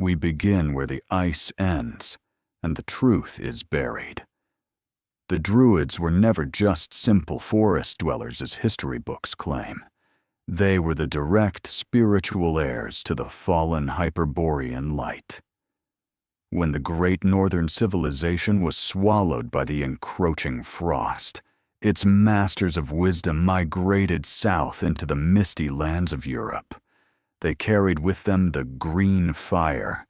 We begin where the ice ends, and the truth is buried. The Druids were never just simple forest dwellers as history books claim. They were the direct spiritual heirs to the fallen Hyperborean light. When the great northern civilization was swallowed by the encroaching frost, its masters of wisdom migrated south into the misty lands of Europe. They carried with them the green fire,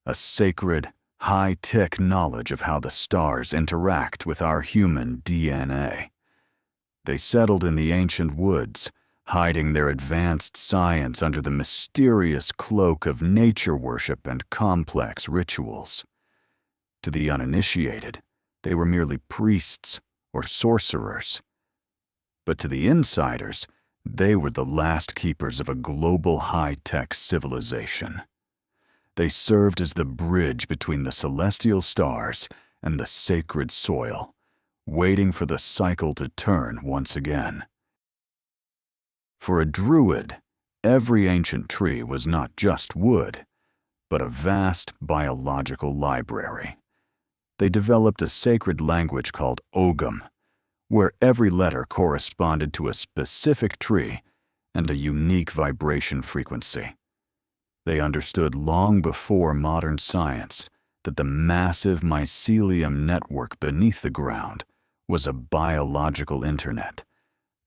a sacred, high-tech knowledge of how the stars interact with our human DNA. They settled in the ancient woods, hiding their advanced science under the mysterious cloak of nature worship and complex rituals. To the uninitiated, they were merely priests or sorcerers. But to the insiders, they were the last keepers of a global high-tech civilization. They served as the bridge between the celestial stars and the sacred soil, waiting for the cycle to turn once again. For a Druid, every ancient tree was not just wood, but a vast biological library. They developed a sacred language called Ogham, where every letter corresponded to a specific tree and a unique vibration frequency. They understood long before modern science that the massive mycelium network beneath the ground was a biological internet,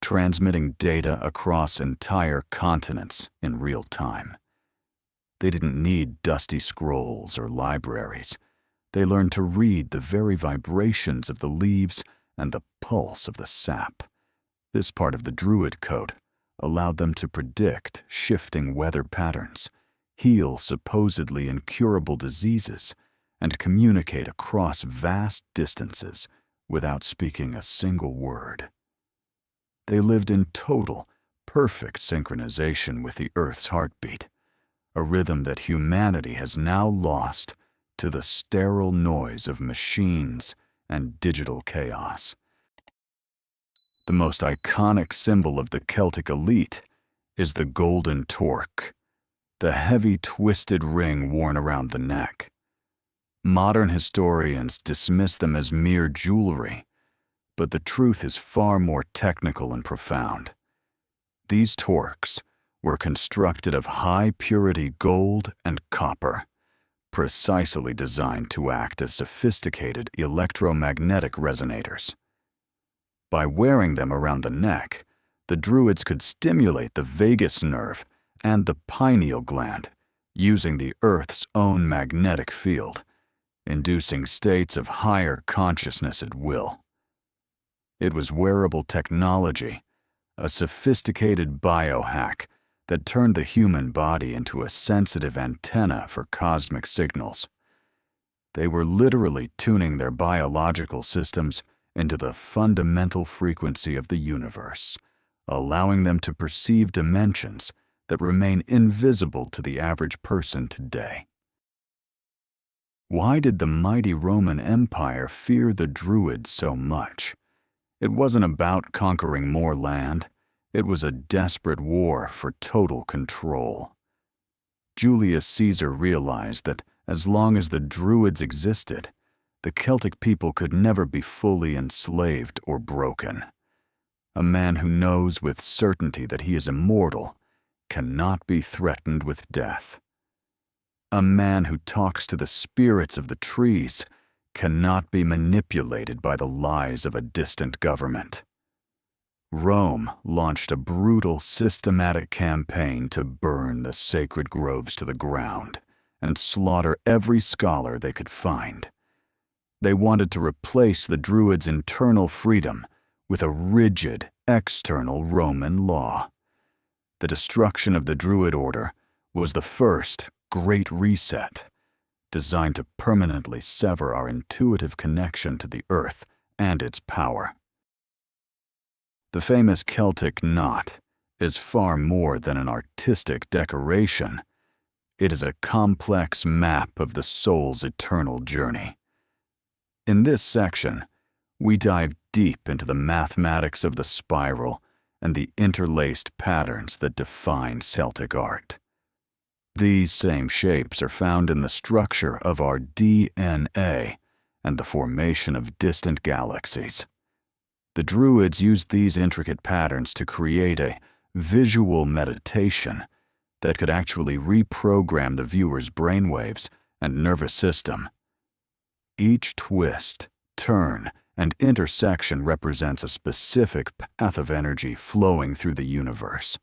transmitting data across entire continents in real time. They didn't need dusty scrolls or libraries. They learned to read the very vibrations of the leaves and the pulse of the sap. This part of the Druid Code allowed them to predict shifting weather patterns, heal supposedly incurable diseases, and communicate across vast distances without speaking a single word. They lived in total, perfect synchronization with the Earth's heartbeat, a rhythm that humanity has now lost to the sterile noise of machines and digital chaos. The most iconic symbol of the Celtic elite is the golden torque, the heavy twisted ring worn around the neck. Modern historians dismiss them as mere jewelry, but the truth is far more technical and profound. These torques were constructed of high-purity gold and copper, precisely designed to act as sophisticated electromagnetic resonators. By wearing them around the neck, the Druids could stimulate the vagus nerve and the pineal gland using the Earth's own magnetic field, inducing states of higher consciousness at will. It was wearable technology, a sophisticated biohack that turned the human body into a sensitive antenna for cosmic signals. They were literally tuning their biological systems into the fundamental frequency of the universe, allowing them to perceive dimensions that remain invisible to the average person today. Why did the mighty Roman Empire fear the Druids so much? It wasn't about conquering more land. It was a desperate war for total control. Julius Caesar realized that as long as the Druids existed, the Celtic people could never be fully enslaved or broken. A man who knows with certainty that he is immortal cannot be threatened with death. A man who talks to the spirits of the trees cannot be manipulated by the lies of a distant government. Rome launched a brutal, systematic campaign to burn the sacred groves to the ground and slaughter every scholar they could find. They wanted to replace the Druids' internal freedom with a rigid, external Roman law. The destruction of the Druid order was the first Great Reset, designed to permanently sever our intuitive connection to the earth and its power. The famous Celtic knot is far more than an artistic decoration. It is a complex map of the soul's eternal journey. In this section, we dive deep into the mathematics of the spiral and the interlaced patterns that define Celtic art. These same shapes are found in the structure of our DNA and the formation of distant galaxies. The Druids used these intricate patterns to create a visual meditation that could actually reprogram the viewer's brainwaves and nervous system. Each twist, turn, and intersection represents a specific path of energy flowing through the universe.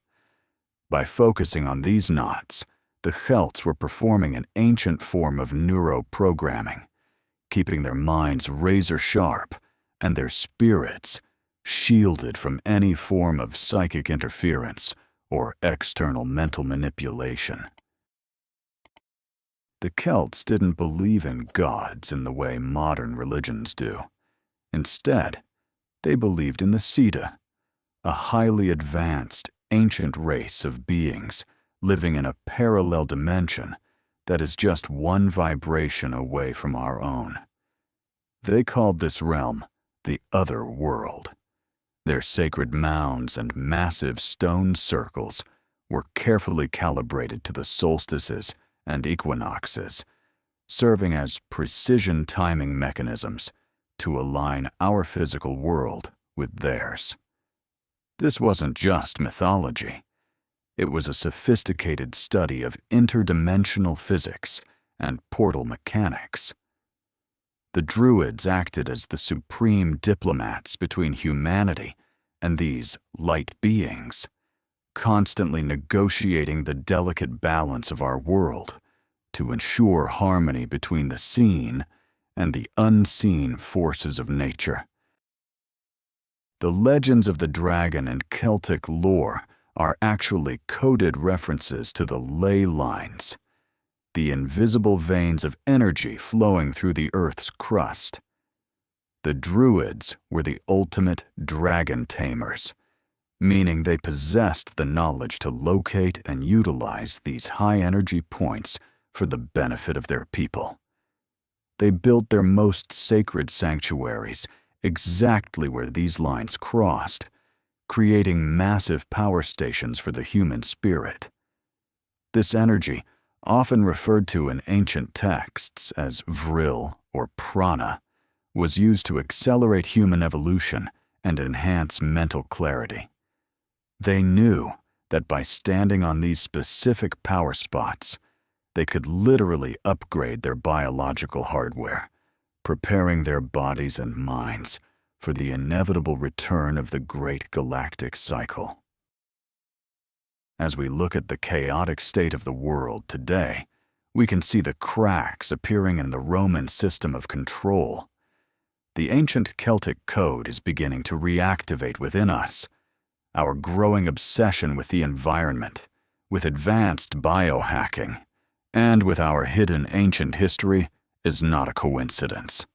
By focusing on these knots, the Celts were performing an ancient form of neuroprogramming, keeping their minds razor-sharp and their spirits shielded from any form of psychic interference or external mental manipulation. The Celts didn't believe in gods in the way modern religions do. Instead, they believed in the Sita, a highly advanced, ancient race of beings living in a parallel dimension that is just one vibration away from our own. They called this realm the Other World. Their sacred mounds and massive stone circles were carefully calibrated to the solstices and equinoxes, serving as precision timing mechanisms to align our physical world with theirs. This wasn't just mythology. It was a sophisticated study of interdimensional physics and portal mechanics. The Druids acted as the supreme diplomats between humanity and these light beings, constantly negotiating the delicate balance of our world to ensure harmony between the seen and the unseen forces of nature. The legends of the dragon in Celtic lore are actually coded references to the ley lines, the invisible veins of energy flowing through the Earth's crust. The Druids were the ultimate dragon tamers, meaning they possessed the knowledge to locate and utilize these high-energy points for the benefit of their people. They built their most sacred sanctuaries exactly where these lines crossed, creating massive power stations for the human spirit. This energy, often referred to in ancient texts as Vril or Prana, was used to accelerate human evolution and enhance mental clarity. They knew that by standing on these specific power spots, they could literally upgrade their biological hardware, preparing their bodies and minds for the inevitable return of the great galactic cycle. As we look at the chaotic state of the world today, we can see the cracks appearing in the Roman system of control. The ancient Celtic Code is beginning to reactivate within us. Our growing obsession with the environment, with advanced biohacking, and with our hidden ancient history is not a coincidence.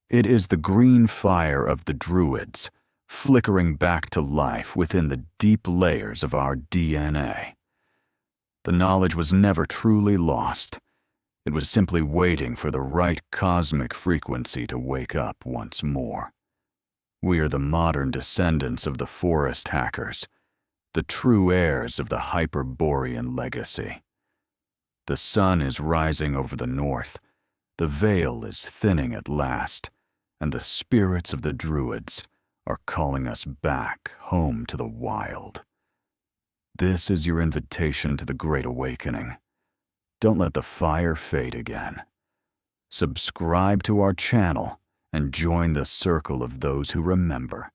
It is the green fire of the Druids, flickering back to life within the deep layers of our DNA. The knowledge was never truly lost. It was simply waiting for the right cosmic frequency to wake up once more. We are the modern descendants of the forest hackers, the true heirs of the Hyperborean Legacy. The sun is rising over the north, the veil is thinning at last, and the spirits of the Druids are calling us back home to the wild. This is your invitation to the Great Awakening. Don't let the fire fade again. Subscribe to our channel and join the circle of those who remember